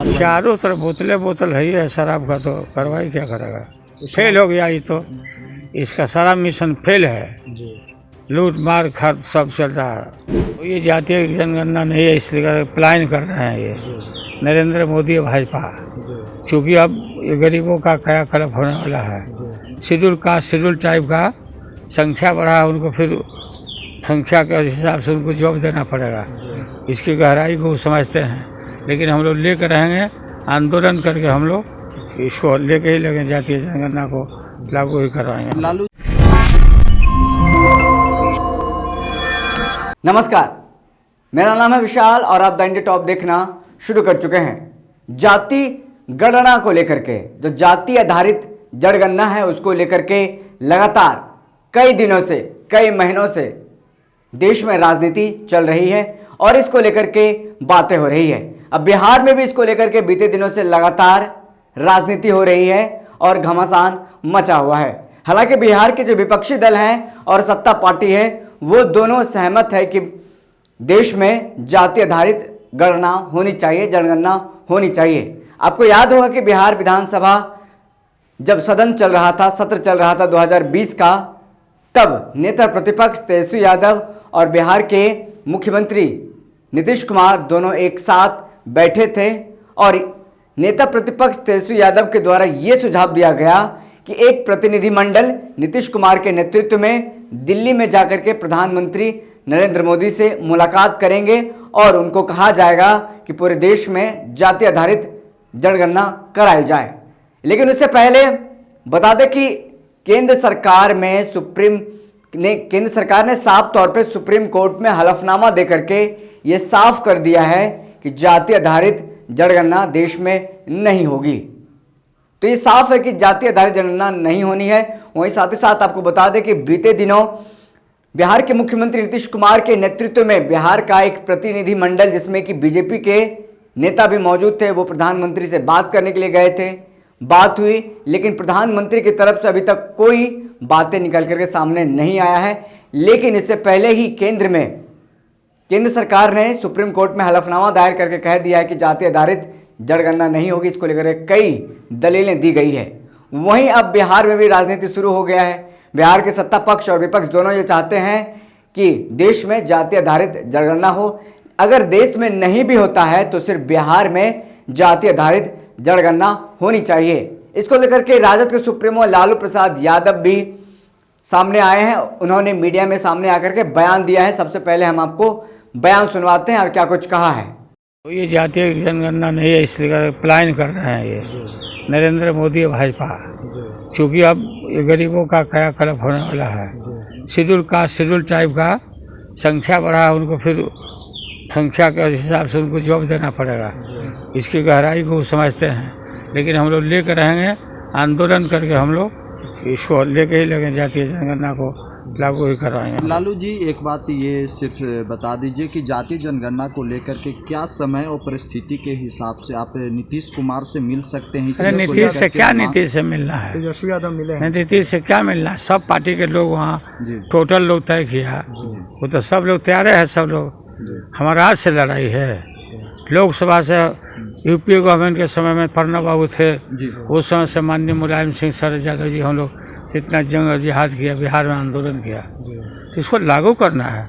चारों तरफ बोतलें बोतल है ही है शराब का, तो कार्रवाई क्या करेगा। फेल हो गया ये तो, इसका सारा मिशन फेल है। लूट मार खर्च सब चल रहा है। तो ये जातीय जनगणना नहीं है, इसलिए प्लान कर रहे हैं ये नरेंद्र मोदी और भाजपा। चूँकि अब ये गरीबों का कायाकल्प होने वाला है। शेड्यूल कास्ट शेड्यूल ट्राइब का संख्या बढ़ा, उनको फिर संख्या के हिसाब से उनको जॉब देना पड़ेगा। इसकी गहराई को समझते हैं, लेकिन हम लोग लेकर रहेंगे आंदोलन करके, हम लोग इसको लेके ही लगेंगे, जातीय जनगणना को लागू ही करवाएंगे। लालू नमस्कार, मेरा नाम है विशाल और आप द इंडिया टॉप देखना शुरू कर चुके हैं। जाति गणना को लेकर के, जो जाति आधारित जनगणना है उसको लेकर के लगातार कई दिनों से, कई महीनों से देश में राजनीति चल रही है और इसको लेकर के बातें हो रही है। अब बिहार में भी इसको लेकर के बीते दिनों से लगातार राजनीति हो रही है और घमासान मचा हुआ है। हालांकि बिहार के जो विपक्षी दल हैं और सत्ता पार्टी है, वो दोनों सहमत है कि देश में जाति आधारित गणना होनी चाहिए, जनगणना होनी चाहिए। आपको याद होगा कि बिहार विधानसभा जब सदन चल रहा था, सत्र चल रहा था 2020 का, तब नेता प्रतिपक्ष तेजस्वी यादव और बिहार के मुख्यमंत्री नीतीश कुमार दोनों एक साथ बैठे थे और नेता प्रतिपक्ष तेजस्वी यादव के द्वारा ये सुझाव दिया गया कि एक प्रतिनिधिमंडल नीतीश कुमार के नेतृत्व में दिल्ली में जाकर के प्रधानमंत्री नरेंद्र मोदी से मुलाकात करेंगे और उनको कहा जाएगा कि पूरे देश में जाति आधारित जनगणना कराई जाए। लेकिन उससे पहले बता दें कि केंद्र सरकार ने साफ तौर पे सुप्रीम कोर्ट में हलफनामा देकर के ये साफ कर दिया है कि जाति आधारित जनगणना देश में नहीं होगी। तो ये साफ है कि जाति आधारित जनगणना नहीं होनी है। वहीं साथ ही साथ आपको बता दें कि बीते दिनों बिहार के मुख्यमंत्री नीतीश कुमार के नेतृत्व में बिहार का एक प्रतिनिधि मंडल, जिसमें कि बीजेपी के नेता भी मौजूद थे, वो प्रधानमंत्री से बात करने के लिए गए थे। बात हुई, लेकिन प्रधानमंत्री की तरफ से अभी तक कोई बातें निकल करके सामने नहीं आया है। लेकिन इससे पहले ही केंद्र सरकार ने सुप्रीम कोर्ट में हलफनामा दायर करके कह दिया है कि जाति आधारित जनगणना नहीं होगी। इसको लेकर कई दलीलें दी गई है। वहीं अब बिहार में भी राजनीति शुरू हो गया है। बिहार के सत्ता पक्ष और विपक्ष दोनों ये चाहते हैं कि देश में जाति आधारित जनगणना हो। अगर देश में नहीं भी होता है तो सिर्फ बिहार में जाति आधारित जनगणना होनी चाहिए। इसको लेकर के राजद के सुप्रीमो लालू प्रसाद यादव भी सामने आए हैं। उन्होंने मीडिया में सामने आकर के बयान दिया है। सबसे पहले हम आपको बयान सुनवाते हैं और क्या कुछ कहा है। तो ये जातीय जनगणना नहीं है, इसलिए प्लान कर रहे हैं ये नरेंद्र मोदी और भाजपा। चूँकि अब ये गरीबों का कायाकल्प होने वाला है। शेड्यूल कास्ट शेड्यूल ट्राइब का संख्या बढ़ा, उनको फिर संख्या के हिसाब से उनको जॉब देना पड़ेगा। इसकी गहराई को समझते हैं, लेकिन हम लोग लेकर रहेंगे आंदोलन करके, हम लोग इसको लेके ही लगेंगे, जातीय जनगणना को लागू ही करवाएंगे। लालू जी, एक बात ये सिर्फ बता दीजिए कि जातीय जनगणना को लेकर के क्या समय और परिस्थिति के हिसाब से आप नीतीश कुमार से मिल सकते हैं? अरे नीतीश से क्या, नीतीश से मिलना है? तेजस्वी यादव मिले, नीतीश से क्या मिलना है? सब पार्टी के लोग वहाँ टोटल लोग तय किया, वो तो सब लोग तैयार है। सब लोग हमारा आज से लड़ाई है। लोकसभा से यूपीए गवर्नमेंट के समय में प्रणब बाबू थे, उस समय से माननीय मुलायम सिंह शरद यादव जी, हम लोग इतना जंग और जिहाद किया, बिहार में आंदोलन किया। तो इसको लागू करना है।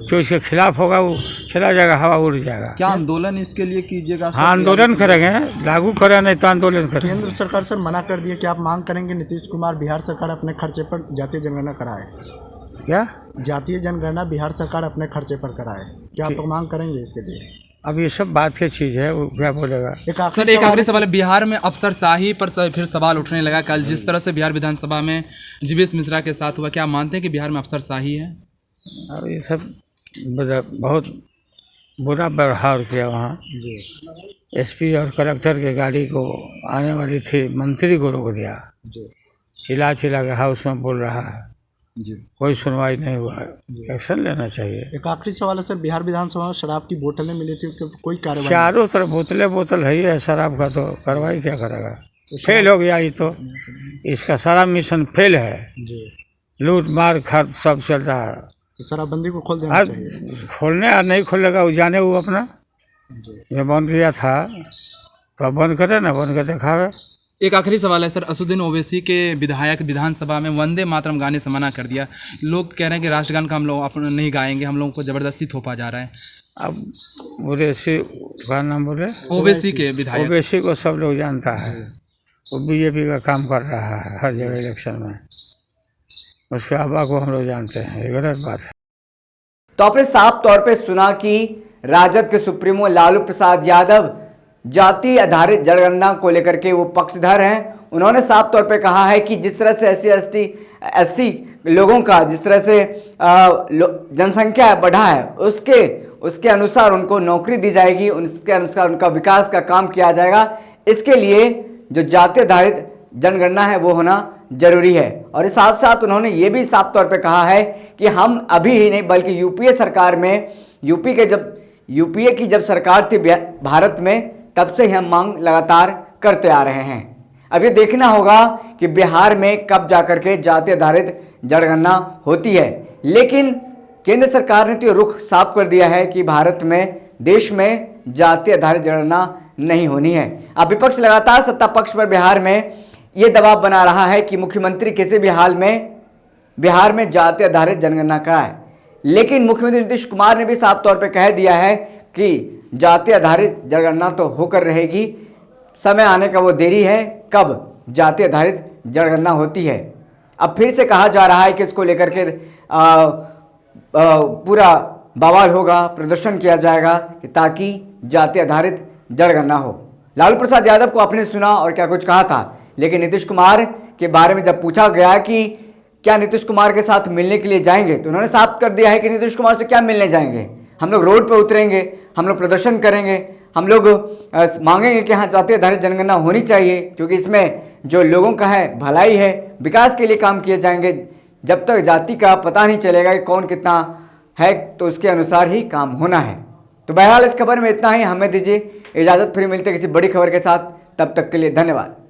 जो इसके खिलाफ होगा वो चला जाएगा, हवा उड़ जाएगा। क्या आंदोलन इसके लिए कीजिएगा? हाँ, आंदोलन करेंगे, लागू करें नहीं तो आंदोलन करेंगे। केंद्र सरकार सर मना कर दिया कि आप मांग करेंगे नीतीश कुमार बिहार सरकार अपने खर्चे पर जातीय जनगणना कराए। क्या जातीय जनगणना बिहार सरकार अपने खर्चे पर कराए, क्या आप मांग करेंगे इसके लिए? अब ये सब बात की चीज़ है, वो क्या बोलेगा। सर, एक आखिरी सवाल है। बिहार में अफसरशाही पर फिर सवाल उठने लगा। कल जिस तरह से बिहार विधानसभा में जीवेश मिश्रा के साथ हुआ, क्या आप मानते हैं कि बिहार में अफसरशाही है? अब ये सब बहुत बुरा व्यवहार किया वहाँ। एसपी और कलेक्टर के गाड़ी को आने वाली थी, मंत्री को रोक दिया। चिल्ला के हाउस में बोल रहा है, कोई सुनवाई नहीं हुआ। एक्शन लेना चाहिए। एक आखिरी सवाल है सर, बिहार विधानसभा में शराब की बोतलें मिली थी, उसके कोई कार्रवाई? चारों तरफ बोतलें बोतल है ही है शराब का, तो कार्रवाई क्या करेगा। फेल हो गया ये तो, इसका सारा मिशन फेल है। लूट मार खर्च सब चल रहा है। तो शराबबंदी को खोल देना चाहिए। खोलने और नहीं खोलेगा वो जाने, वो अपना जो बंद किया था तो अब बंद करे ना, बंद कर दिखावे। एक आखिरी सवाल है सर, असदुद्दीन ओवैसी के विधायक विधानसभा में वंदे मातरम गाने से मना कर दिया। लोग कह रहे हैं कि राष्ट्रगान का हम लोग अपना नहीं गाएंगे, हम लोगों को ज़बरदस्ती थोपा जा रहा है। अब ओवैसी का नाम बोले, ओवैसी के विधायक, ओवैसी को सब लोग जानता है, वो बीजेपी का काम कर रहा है हर जगह इलेक्शन में। उसके अब्बा को हम लोग जानते हैं, ये गलत बात है। तो आपने साफ तौर पे सुना कि राजद के सुप्रीमो लालू प्रसाद यादव जाति आधारित जनगणना को लेकर के वो पक्षधर हैं। उन्होंने साफ तौर पे कहा है कि जिस तरह से एससी लोगों का जिस तरह से जनसंख्या बढ़ा है, उसके अनुसार उनको नौकरी दी जाएगी, उसके अनुसार उनका विकास का काम किया जाएगा। इसके लिए जो जाति आधारित जनगणना है वो होना जरूरी है। और साथ साथ उन्होंने ये भी साफ तौर पे कहा है कि हम अभी ही नहीं बल्कि यूपीए सरकार में, यूपीए की जब सरकार थी भारत में, तब से ही हम मांग लगातार करते आ रहे हैं। अब ये देखना होगा कि बिहार में कब जाकर के जाति आधारित जनगणना होती है। लेकिन केंद्र सरकार ने तो ये रुख साफ कर दिया है कि भारत में, देश में जाति आधारित जनगणना नहीं होनी है। अब विपक्ष लगातार सत्ता पक्ष पर बिहार में ये दबाव बना रहा है कि मुख्यमंत्री किसी भी हाल में बिहार में जाति आधारित जनगणना कराए। लेकिन मुख्यमंत्री नीतीश कुमार ने भी साफ तौर पर कह दिया है कि जाति आधारित जनगणना तो होकर रहेगी, समय आने का वो देरी है कब जाति आधारित जनगणना होती है। अब फिर से कहा जा रहा है कि इसको लेकर के पूरा बवाल होगा, प्रदर्शन किया जाएगा कि ताकि जाति आधारित जनगणना हो। लालू प्रसाद यादव को आपने सुना और क्या कुछ कहा था, लेकिन नीतीश कुमार के बारे में जब पूछा गया कि क्या नीतीश कुमार के साथ मिलने के लिए जाएंगे, तो उन्होंने साफ कर दिया है कि नीतीश कुमार से क्या मिलने जाएंगे। हम लोग रोड पे उतरेंगे, हम लोग प्रदर्शन करेंगे, हम लोग मांगेंगे कि हाँ जाति आधारित जनगणना होनी चाहिए, क्योंकि इसमें जो लोगों का है भलाई है, विकास के लिए काम किए जाएंगे। जब तक जाति का पता नहीं चलेगा कि कौन कितना है, तो उसके अनुसार ही काम होना है। तो बहरहाल इस खबर में इतना ही, हमें दीजिए इजाज़त, फिर मिलते किसी बड़ी खबर के साथ। तब तक के लिए धन्यवाद।